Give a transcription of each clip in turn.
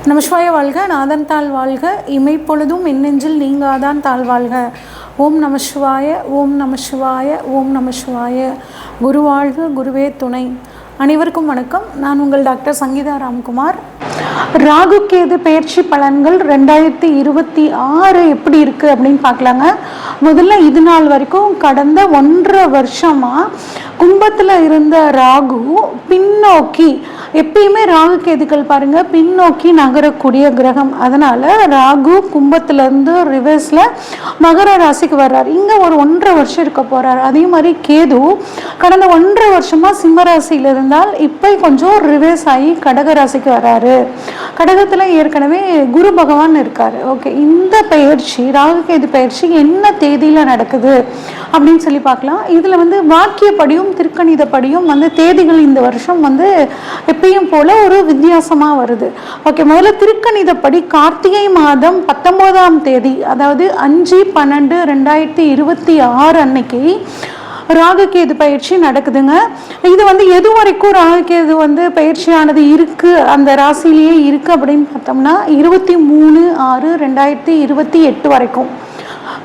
நமசிவாய வாழ்க, நாதன் தாழ் வாழ்க, இமைப்பொழுதும் என்னெஞ்சில் நீங்காதான் தாழ் வாழ்க. ஓம் நமசிவாய, ஓம் நமசிவாய, ஓம் நமசிவாய. குரு வாழ்க, குருவே துணை. அனைவருக்கும் வணக்கம். நான் உங்கள் டாக்டர் சங்கீதா ராம்குமார். ராகு கேது பெயர்ச்சி பலன்கள் 2026 எப்படி இருக்குது அப்படின்னு பார்க்கலாங்க. முதல்ல இது நாள் வரைக்கும் கடந்த 1.5 வருஷமாக கும்பத்தில் இருந்த ராகு பின்னோக்கி, எப்பயுமே ராகு கேதுக்கள் பாருங்கள் பின்னோக்கி நகரக்கூடிய கிரகம். அதனால் ராகு கும்பத்திலேருந்து ரிவர்ஸில் மகர ராசிக்கு வர்றார். இங்கே ஒரு 1.5 வருஷம் இருக்க போகிறார். அதே மாதிரி கேது கடந்த 1.5 வருஷமாக சிம்ம ராசியில் இருந்தால் இப்போ கொஞ்சம் ரிவர்ஸ் ஆகி கடக ராசிக்கு வர்றாரு. கடகத்தில் ஏற்கனவே குரு பகவான் இருக்கார். ஓகே, இந்த பயிற்சி ராகு கேது பயிற்சி என்ன தேதியில் நடக்குது அப்படின்னு சொல்லி பார்க்கலாம். இதில் வாக்கியப்படியும் திருக்கணிதப்படியும் தேதிகள் இந்த வருஷம் எப்பயும் போல ஒரு வித்தியாசமாக வருது. ஓகே, முதல்ல திருக்கணிதப்படி கார்த்திகை மாதம் 19ஆம் தேதி, அதாவது 5/12/2026 அன்னைக்கு ராகுகேது பயிற்சி நடக்குதுங்க. இது எது வரைக்கும் ராகுகேது பயிற்சியானது இருக்குது, அந்த ராசிலேயே இருக்குது அப்படின்னு பார்த்தோம்னா 23/6/2028 வரைக்கும்.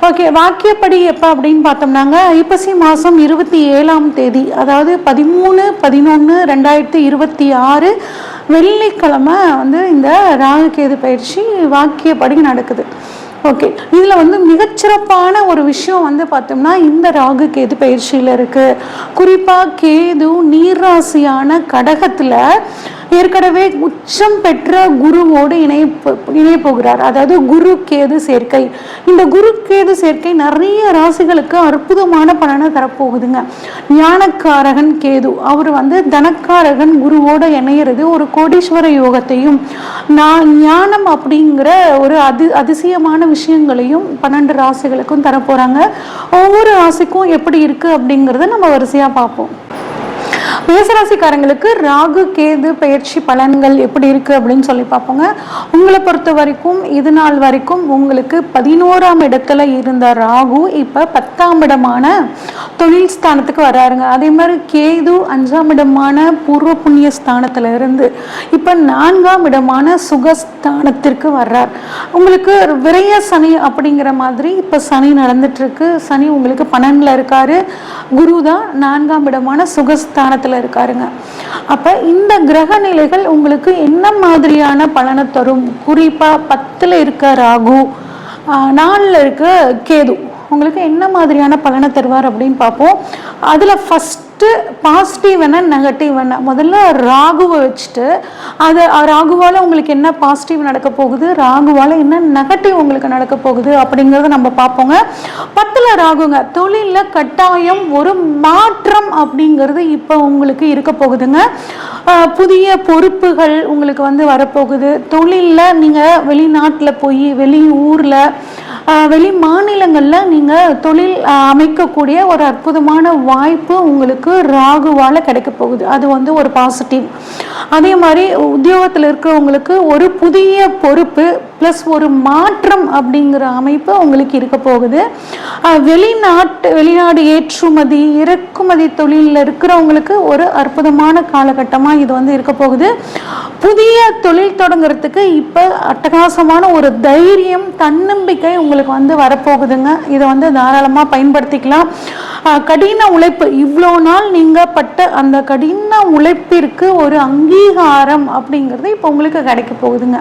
ஓகே, வாக்கியப்படி எப்போ அப்படின்னு பார்த்தோம்னாங்க ஐப்பசி மாதம் 27ஆம் தேதி, அதாவது 13/11/2026 வெள்ளிக்கிழமை இந்த ராகுகேது பயிற்சி வாக்கியப்படி நடக்குது. ஓகே, இதில் மிகச்சிறப்பான ஒரு விஷயம் பார்த்தோம்னா இந்த ராகு கேது பயிற்சியில் இருக்குது. குறிப்பாக கேது நீர்ராசியான கடகத்தில் ஏற்கனவே உச்சம் பெற்ற குருவோடு இணைய போகிறார். அதாவது குரு கேது சேர்க்கை. இந்த குரு கேது சேர்க்கை நிறைய ராசிகளுக்கு அற்புதமான பலனை தரப்போகுதுங்க. ஞானக்காரகன் கேது, அவர் தனக்காரகன் குருவோடு இணையிறது ஒரு கோடீஸ்வர யோகத்தையும் ஞானம் அப்படிங்கிற ஒரு அதிசயமான விஷயங்களையும் 12 ராசிகளுக்கும் தரப்போறாங்க. ஒவ்வொரு ராசிக்கும் எப்படி இருக்கு அப்படிங்கிறத நம்ம வரிசையா பார்ப்போம். மேசராசிக்காரங்களுக்கு ராகு கேது பயிற்சி பலன்கள் எப்படி இருக்கு அப்படின்னு சொல்லி பார்ப்போங்க. உங்களை பொறுத்த வரைக்கும் இது நாள் வரைக்கும் உங்களுக்கு 11ஆம் இடத்துல இருந்த ராகு இப்போ 10ஆம் இடமான தொழில் ஸ்தானத்துக்கு வர்றாருங்க. அதே மாதிரி கேது 5ஆம் இடமான பூர்வ புண்ணிய ஸ்தானத்துல இருந்து இப்போ 4ஆம் இடமான சுகஸ்தானத்திற்கு வர்றார். உங்களுக்கு விரய சனி அப்படிங்கிற மாதிரி இப்போ சனி நடந்துட்டு இருக்கு. சனி உங்களுக்கு 12ல் இருக்காரு. குரு தான் 4ஆம் இடமான சுகஸ்தானத்தில் இருக்காருங்க. அப்ப இந்த கிரக நிலைகள் உங்களுக்கு என்ன மாதிரியான பலனை தரும்? குறிப்பா 10ல் இருக்க ராகு, 4ல் இருக்க கேது உங்களுக்கு என்ன மாதிரியான பலனை தருவார் அப்படின்னு பார்ப்போம். அதுல ஃபர்ஸ்ட் பாசிட்டிவ் என்ன நெகட்டிவ் என்ன, முதல்ல ராகுவை வச்சுட்டு அது ராகுவால உங்களுக்கு என்ன பாசிட்டிவ் நடக்க போகுது, ராகுவால என்ன நெகட்டிவ் உங்களுக்கு நடக்க போகுது அப்படிங்கிறத நம்ம பார்ப்போங்க. 10ல் ராகுங்க, தொழிலில் கட்டாயம் ஒரு மாற்றம் அப்படிங்கிறது இப்போ உங்களுக்கு இருக்க போகுதுங்க. புதிய பொறுப்புகள் உங்களுக்கு வரப்போகுது. தொழிலில் நீங்கள் வெளிநாட்டில் போய் வெளி ஊரில் வெளி மாநிலங்களில் நீங்கள் தொழில் அமைக்கக்கூடிய ஒரு அற்புதமான வாய்ப்பு உங்களுக்கு ராகுவால் கிடைக்க போகுது. அது ஒரு பாசிட்டிவ். அதே மாதிரி உத்தியோகத்தில் இருக்கிறவங்களுக்கு ஒரு புதிய பொறுப்பு ப்ளஸ் ஒரு மாற்றம் அப்படிங்கிற அமைப்பு உங்களுக்கு இருக்க போகுது. வெளிநாடு ஏற்றுமதி இறக்குமதி தொழிலில் இருக்கிறவங்களுக்கு ஒரு அற்புதமான காலகட்டமாக இது இருக்க போகுது. புதிய தொழில் தொடங்குறதுக்கு இப்போ அட்டகாசமான ஒரு தைரியம் தன்னம்பிக்கை உங்களுக்கு வரப்போகுதுங்க. இதை தாராளமாக பயன்படுத்திக்கலாம். கடின உழைப்பு, இவ்வளோ நாள் நீங்கள் பட்ட அந்த கடின உழைப்பிற்கு ஒரு அங்கீகாரம் அப்படிங்கிறது இப்போ உங்களுக்கு கிடைக்க போகுதுங்க.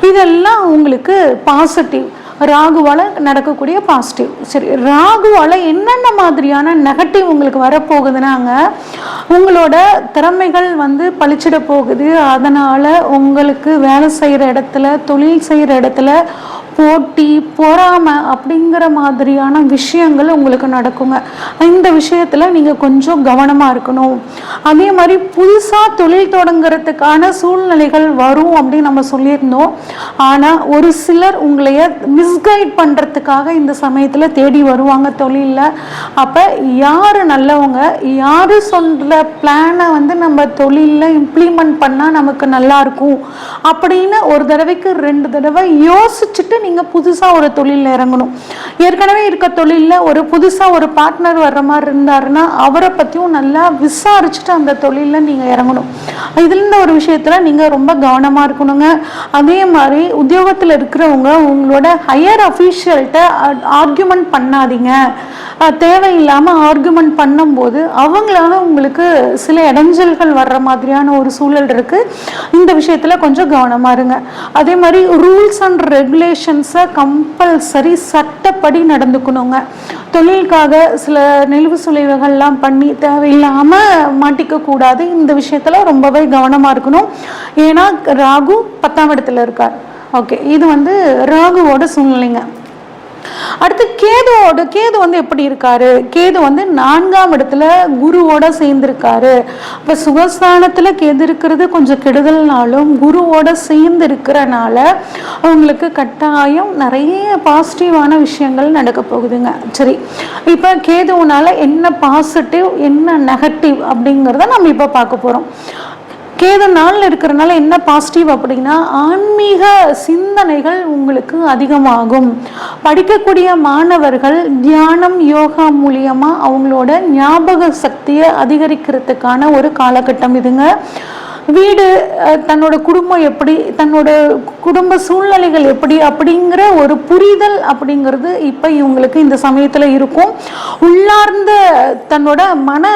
இதெல்லாம் உங்களுக்கு பாசிட்டிவ், ராகுவால் நடக்கக்கூடிய பாசிட்டிவ். சரி, ராகுவால் என்னென்ன மாதிரியான நெகட்டிவ் உங்களுக்கு வரப்போகுதுன்னாங்க, உங்களோட திறமைகள் பளிச்சிட போகுது. அதனால் உங்களுக்கு வேலை செய்கிற இடத்துல தொழில் செய்கிற இடத்துல போட்டி பொறாமை அப்படிங்கிற மாதிரியான விஷயங்கள் உங்களுக்கு நடக்குங்க. இந்த விஷயத்தில் நீங்கள் கொஞ்சம் கவனமாக இருக்கணும். அதே மாதிரி புதுசாக தொழில் தொடங்குறதுக்கான சூழ்நிலைகள் வரும் அப்படின்னு நம்ம சொல்லியிருந்தோம். ஆனால் ஒரு சிலர் உங்களைய மிஸ்கைட் பண்ணுறதுக்காக இந்த சமயத்தில் தேடி வருவாங்க தொழிலில். அப்போ யார் நல்லவங்க, யார் சொல்கிற பிளானை நம்ம தொழிலில் இம்ப்ளிமெண்ட் பண்ணால் நமக்கு நல்லாயிருக்கும் அப்படின்னு ஒரு தடவைக்கு 2 தடவை யோசிச்சுட்டு நீங்கள் புதுசாக ஒரு தொழிலில் இறங்கணும். ஏற்கனவே இருக்க தொழிலில் ஒரு புதுசாக ஒரு பார்ட்னர் வர்ற மாதிரி இருந்தாருன்னா அவரை பற்றியும் நல்லா விசாரிச்சுட்டு அந்த தொழிலில் நீங்கள் இறங்கணும். இதுல ஒரு விஷயத்தில் நீங்கள் ரொம்ப கவனமாக இருக்கணுங்க. அதே மாதிரி உத்தியோகத்தில் இருக்கிறவங்க உங்களோட ஹையர் அஃபீஷியல்கிட்ட ஆர்கியூமெண்ட் பண்ணாதீங்க. தேவையில்லாமல் ஆர்கியூமெண்ட் பண்ணும்போது அவங்களால உங்களுக்கு சில இடைஞ்சல்கள் வர்ற மாதிரியான ஒரு சூழல் இருக்குது. இந்த விஷயத்தில் கொஞ்சம் கவனமாக இருங்க. அதே மாதிரி ரூல்ஸ் அண்ட் ரெகுலேஷன்ஸை கம்பல்சரி சட்டப்படி நடந்துக்கணுங்க. தொழிலுக்காக சில நெளிவு சுழிவுகள்லாம் பண்ணி தேவையில்லாமல் மாட்டிக்க கூடாது. இந்த விஷயத்தில் ரொம்பவே கவனமாக இருக்கணும். ஏன்னா ராகு 10ஆம் இடத்துல இருக்கார். ஓகே, இது ராகுவோட சூழ்நிலைங்க. அடுத்து கேது எப்படி இருக்காரு? கேது 4ஆம் இடத்துல குருவோட சேர்ந்திருக்காரு. இப்ப சுகஸ்தானத்துல கேது இருக்கிறது கொஞ்சம் கெடுதல்னாலும் குருவோட சேர்ந்து இருக்கிறனால அவங்களுக்கு கட்டாயம் நிறைய பாசிட்டிவான விஷயங்கள் நடக்க போகுதுங்க. சரி, இப்ப கேதுனால என்ன பாசிட்டிவ் என்ன நெகட்டிவ் அப்படிங்கிறத நம்ம இப்ப பார்க்க போறோம். கேது நாளில் இருக்கிறனால என்ன பாசிட்டிவ் அப்படின்னா, ஆன்மீக சிந்தனைகள் உங்களுக்கு அதிகமாகும். படிக்கக்கூடிய மாணவர்கள் தியானம் யோகா மூலியமா அவங்களோட ஞாபக சக்தியை அதிகரிக்கிறதுக்கான ஒரு காலகட்டம் இதுங்க. வீடு, தன்னோட குடும்பம் எப்படி, தன்னோட குடும்ப சூழ்நிலைகள் எப்படி அப்படிங்கிற ஒரு புரிதல் அப்படிங்கிறது இப்போ இவங்களுக்கு இந்த சமயத்தில் இருக்கும். உள்ளார்ந்த தன்னோட மன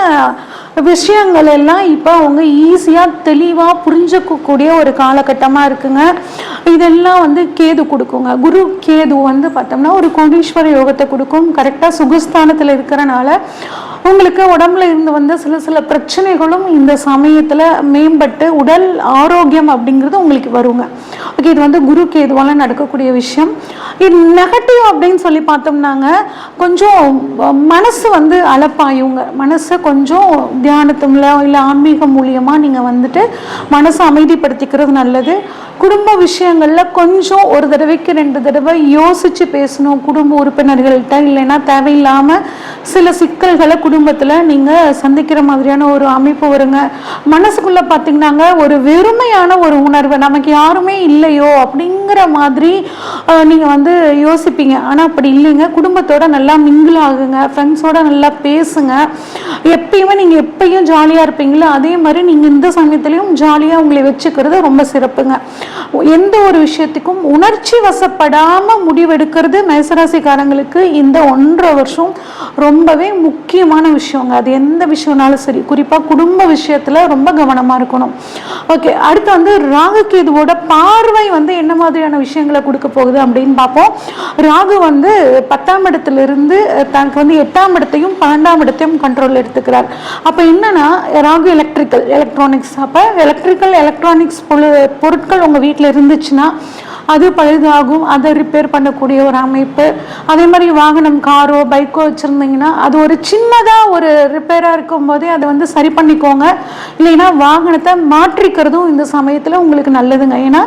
விஷயங்கள் எல்லாம் இப்போ அவங்க ஈஸியாக தெளிவாக புரிஞ்சுக்கக்கூடிய ஒரு காலகட்டமாக இருக்குங்க. இதெல்லாம் கேது கொடுக்குங்க. குரு கேது பார்த்தோம்னா ஒரு கோடீஸ்வர யோகத்தை கொடுக்கும். கரெக்டாக சுகஸ்தானத்தில் இருக்கிறனால உங்களுக்கு உடம்புல இருந்து சில பிரச்சனைகளும் இந்த சமயத்தில் மேம்பட்டு உடல் ஆரோக்கியம் அப்படிங்கிறது உங்களுக்கு வருங்க. ஓகே, இது குரு கேதுவால நடக்கக்கூடிய விஷயம். இது நெகட்டிவ் அப்படின்னு சொல்லி பார்த்தோம்னாங்க, கொஞ்சம் மனசு அலப்பாயுங்க. மனசை கொஞ்சம் தியானத்துல இல்லை ஆன்மீகம் மூலியமாக நீங்கள் மனசை அமைதிப்படுத்திக்கிறது நல்லது. குடும்ப விஷயங்களில் கொஞ்சம் ஒரு தடவைக்கு 2 தடவை யோசித்து பேசணும் குடும்ப உறுப்பினர்கள்ட்ட. இல்லைன்னா தேவையில்லாமல் சில சிக்கல்களை குடும்பத்தில் நீங்கள் சந்திக்கிற மாதிரியான ஒரு அமைப்பு வருங்க. மனசுக்குள்ளே பார்த்தீங்கன்னாங்க ஒரு வெறுமையான ஒரு உணர்வு, நமக்கு யாருமே இல்லையோ அப்படிங்கிற மாதிரி நீங்கள் யோசிப்பீங்க. ஆனால் அப்படி இல்லைங்க. குடும்பத்தோட நல்லா மிங்கிள் ஆகுங்க, ஃப்ரெண்ட்ஸோட நல்லா பேசுங்க. எப்பயுமே நீங்கள் எப்பயும் ஜாலியாக இருப்பீங்களோ அதே மாதிரி நீங்கள் இந்த சமயத்துலையும் ஜாலியாக உங்களை வச்சுக்கிறது ரொம்ப சிறப்புங்க. எந்த ஒரு விஷயத்துக்கும் உணர்ச்சி வசப்படாமல் முடிவெடுக்கிறது மேசராசிக்காரங்களுக்கு இந்த 1.5 வருஷம் ரொம்பவே முக்கியமான விஷயங்க. அது எந்த விஷயம்னாலும் சரி, குறிப்பாக குடும்ப விஷயத்தில் ரொம்ப கவனமாக இருக்கணும். ஓகே, அடுத்து ராகு கேதுவோட பார்வை என்ன மாதிரியான விஷயங்களை கொடுக்க போகுது அப்படின்னு பார்ப்போம். ராகு 10ஆம் இடத்திலிருந்து தனக்கு 8ஆம் இடத்தையும் 12ஆம் இடத்தையும் கண்ட்ரோல் எடுத்துக்கிறார். அப்போ என்னன்னா ராகு எலக்ட்ரானிக்ஸ். அப்போ எலக்ட்ரானிக்ஸ் பொருட்கள் உங்கள் வீட்டில் இருந்துச்சுன்னா அது பழுதாகும். அதை ரிப்பேர் பண்ணக்கூடிய ஒரு அமைப்பு. அதே மாதிரி வாகனம், காரோ பைக்கோ வச்சுருந்தீங்கன்னா அது ஒரு சின்னதாக ஒரு ரிப்பேராக இருக்கும் போதே அதை சரி பண்ணிக்கோங்க. இல்லைன்னா வாகனத்தை மாற்றிக்கிறதும் இந்த சமயத்தில் உங்களுக்கு நல்லதுங்க. ஏன்னா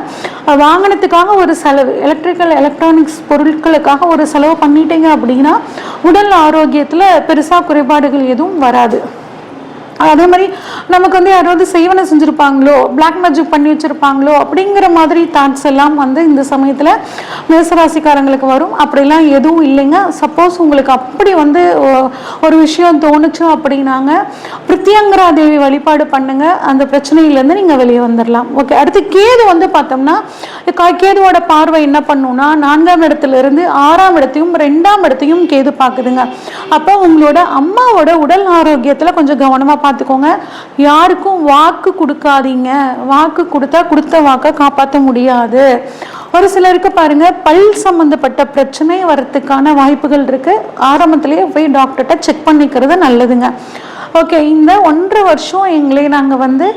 வாகனத்துக்காக ஒரு செலவு, எலக்ட்ரானிக்ஸ் பொருட்களுக்காக ஒரு செலவு பண்ணிட்டீங்க அப்படின்னா உடல் ஆரோக்கியத்தில் பெருசாக குறைபாடுகள் எதுவும் வராது. அதே மாதிரி நமக்கு யாராவது செய்வனை செஞ்சுருப்பாங்களோ, பிளாக் மேஜிக் பண்ணி வச்சுருப்பாங்களோ அப்படிங்கிற மாதிரி தாட்ஸ் எல்லாம் இந்த சமயத்தில் மேசராசிக்காரங்களுக்கு வரும். அப்படிலாம் எதுவும் இல்லைங்க. சப்போஸ் உங்களுக்கு அப்படி ஒரு விஷயம் தோணுச்சு அப்படின்னாங்க பிரித்யங்கரா தேவி வழிபாடு பண்ணுங்க, அந்த பிரச்சனையிலேருந்து நீங்கள் வெளியே வந்துடலாம். ஓகே, அடுத்து கேது பார்த்தோம்னா கேதுவோட பார்வை என்ன பண்ணுன்னா 4ஆம் இடத்துலேருந்து 6ஆம் இடத்தையும் 2ஆம் இடத்தையும் கேது பார்க்குதுங்க. அப்போ உங்களோட அம்மாவோட உடல் ஆரோக்கியத்தில் கொஞ்சம் கவனமாக பார்த்துக்கோங்க. யாருக்கும் வாக்கு கொடுக்காதீங்க. வாக்கு கொடுத்த வாக்கை காப்பாற்ற முடியாது. ஒரு சிலருக்கு பாருங்க பல் சம்பந்தப்பட்ட பிரச்சனை வரத்துக்கான வாய்ப்புகள் இருக்கு. ஆரம்பத்திலேயே போய் டாக்டர்கிட்ட செக் பண்ணிக்கிறது நல்லதுங்க. ஓகே, இந்த 1.5 வருஷம் எங்களை நாங்கள்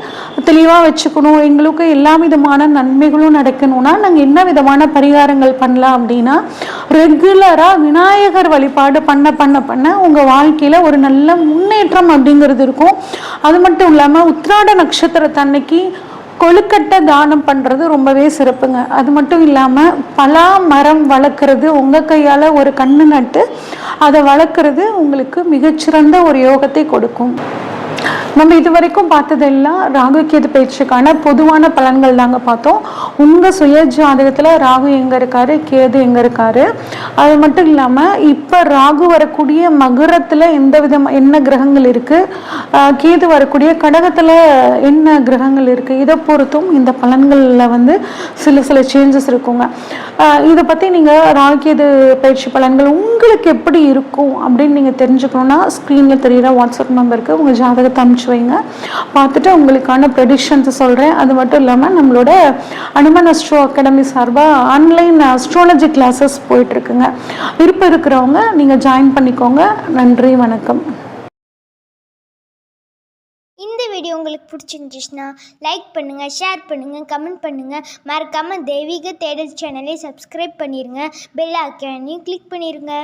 தெளிவாக வச்சுக்கணும், எங்களுக்கு எல்லா விதமான நன்மைகளும் நடக்கணும்னா நாங்கள் என்ன விதமான பரிகாரங்கள் பண்ணலாம் அப்படின்னா, ரெகுலராக விநாயகர் வழிபாடு பண்ண உங்கள் வாழ்க்கையில் ஒரு நல்ல முன்னேற்றம் அப்படிங்கிறது இருக்கும். அது மட்டும் இல்லாமல் உத்திராட நட்சத்திரத்தன்னைக்கு கொழுக்கட்டை தானம் பண்ணுறது ரொம்பவே சிறப்புங்க. அது மட்டும் இல்லாமல் பலா மரம் வளர்க்குறது, உங்கள் கையால் ஒரு கண்ணு நட்டு அதை வளர்க்குறது உங்களுக்கு மிகச்சிறந்த ஒரு யோகத்தை கொடுக்கும். நம்ம இது வரைக்கும் பார்த்ததெல்லாம் ராகு கேது பயிற்சிக்கான பொதுவான பலன்கள் தாங்க பார்த்தோம். உங்கள் சுய ஜாதகத்தில் ராகு எங்கே இருக்காரு, கேது எங்கே இருக்காரு, அது மட்டும் இல்லாமல் இப்போ ராகு வரக்கூடிய மகரத்தில் என்ன கிரகங்கள் இருக்குது, கேது வரக்கூடிய கடகத்தில் என்ன கிரகங்கள் இருக்குது, இதை பொறுத்தும் இந்த பலன்களில் சில சேஞ்சஸ் இருக்குங்க. இதை பற்றி நீங்கள் ராகு கேது பயிற்சி பலன்கள் உங்களுக்கு எப்படி இருக்கும் அப்படின்னு நீங்கள் தெரிஞ்சுக்கணுன்னா ஸ்க்ரீனில் தெரிகிற வாட்ஸ்அப் நம்பருக்கு உங்கள் ஜாதகத்தை அனுப்பிச்சு வைங்க. பார்த்துட்டு உங்களுக்கான ப்ரெடிக்ஷன்ஸை சொல்கிறேன். அது மட்டும் இல்லாமல் நம்மளோட அனுமன் அஸ்ட்ரோ அகாடமி சார்பாக ஆன்லைன் அஸ்ட்ராலஜி கிளாஸஸ் போயிட்டுருக்குங்க. விருப்பம் இருக்கிறவங்க நீங்கள் ஜாயின் பண்ணிக்கோங்க. நன்றி, வணக்கம். இந்த வீடியோ உங்களுக்கு பிடிச்சிருந்துச்சுன்னா லைக் பண்ணுங்கள், ஷேர் பண்ணுங்கள், கமெண்ட் பண்ணுங்கள். மறக்காமல் தெய்வீக தேடல் சேனலை சப்ஸ்கிரைப் பண்ணிடுங்க. பெல் ஐக்கானையும் கிளிக் பண்ணிடுங்க.